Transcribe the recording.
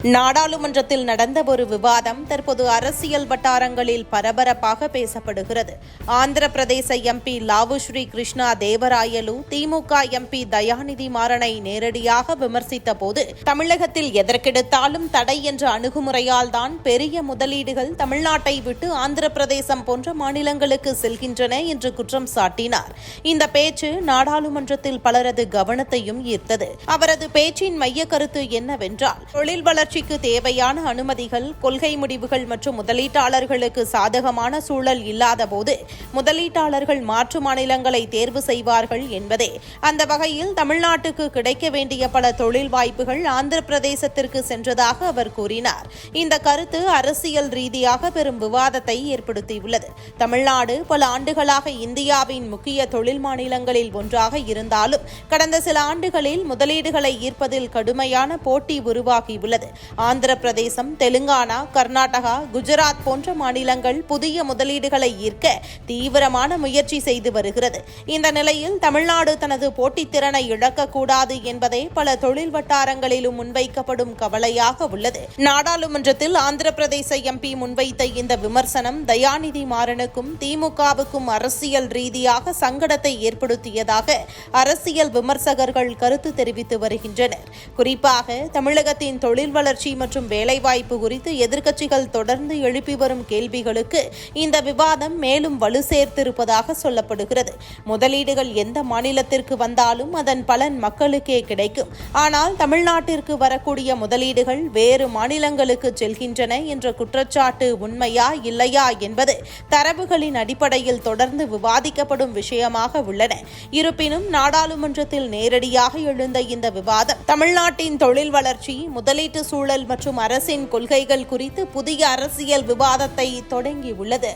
நாடாளுமன்றத்தில் நடந்த ஒரு விவாதம் தற்போது அரசியல் வட்டாரங்களில் பரபரப்பாக பேசப்படுகிறது. ஆந்திர பிரதேச எம்பி லாவுஸ்ரீ கிருஷ்ணா தேவராயலு திமுக எம்பி தயாநிதி மாறனை நேரடியாக விமர்சித்த போது, தமிழகத்தில் எதற்கெடுத்தாலும் தடை என்ற அணுகுமுறையால் தான் பெரிய முதலீடுகள் தமிழ்நாட்டை விட்டு ஆந்திர பிரதேசம் போன்ற மாநிலங்களுக்கு செல்கின்றன என்று குற்றம் சாட்டினார். இந்த பேச்சு நாடாளுமன்றத்தில் பலரது கவனத்தையும் ஈர்த்தது. அவரது பேச்சின் மைய கருத்து என்னவென்றால், தொழில் வளர்ச்சிக்கு தேவையான அனுமதிகள், கொள்கை முடிவுகள் மற்றும் முதலீட்டாளர்களுக்கு சாதகமான சூழல் இல்லாதபோது முதலீட்டாளர்கள் மாற்று மாநிலங்களை தேர்வு செய்வார்கள் என்பதே. அந்த வகையில் தமிழ்நாட்டுக்கு கிடைக்க வேண்டிய பல தொழில் வாய்ப்புகள் ஆந்திர பிரதேசத்திற்கு சென்றதாக அவர் கூறினார். இந்த கருத்து அரசியல் ரீதியாக பெரும் விவாதத்தை ஏற்படுத்தியுள்ளது. தமிழ்நாடு பல ஆண்டுகளாக இந்தியாவின் முக்கிய தொழில் மாநிலங்களில் ஒன்றாக இருந்தாலும் கடந்த சில ஆண்டுகளில் முதலீடுகளை ஈர்ப்பதில் கடுமையான போட்டி உருவாகியுள்ளது. ஆந்திர பிரதேசம், தெலுங்கானா, கர்நாடகா, குஜராத் போன்ற மாநிலங்கள் புதிய முதலீடுகளை ஈர்க்க தீவிரமான முயற்சி செய்து வருகிறது. இந்த நிலையில் தமிழ்நாடு தனது போட்டித்திறனை இழக்கக்கூடாது என்பதே பல தொழில் வட்டாரங்களிலும் முன்வைக்கப்படும் கவலையாக உள்ளது. நாடாளுமன்றத்தில் ஆந்திர பிரதேச எம்பி முன்வைத்த இந்த விமர்சனம் தயாநிதி மாறனுக்கும் திமுகவுக்கும் அரசியல் ரீதியாக சங்கடத்தை ஏற்படுத்தியதாக அரசியல் விமர்சகர்கள் கருத்து தெரிவித்து வருகின்றனர். குறிப்பாக தமிழகத்தின் தொழில் வளர்ச்சி மற்றும் வேலைவாய்ப்பு குறித்து எதிர்க்கட்சிகள் தொடர்ந்து எழுப்பி வரும் கேள்விகளுக்கு இந்த விவாதம் மேலும் வலு சேர்த்திருப்பதாக சொல்லப்படுகிறது. முதலீடுகள் எந்த மாநிலத்திற்கு வந்தாலும் அதன் பலன் மக்களுக்கே கிடைக்கும். ஆனால் தமிழ்நாட்டிற்கு வரக்கூடிய முதலீடுகள் வேறு மாநிலங்களுக்கு செல்கின்றன என்ற குற்றச்சாட்டு உண்மையா இல்லையா என்பது தரவுகளின் அடிப்படையில் தொடர்ந்து விவாதிக்கப்படும் விஷயமாக உள்ளன. இருப்பினும் நாடாளுமன்றத்தில் நேரடியாக எழுந்த இந்த விவாதம் தமிழ்நாட்டின் தொழில் வளர்ச்சி, முதலீட்டு சூழல் மற்றும் அரசின் கொள்கைகள் குறித்து புதிய அரசியல் விவாதத்தை தொடங்கியுள்ளது.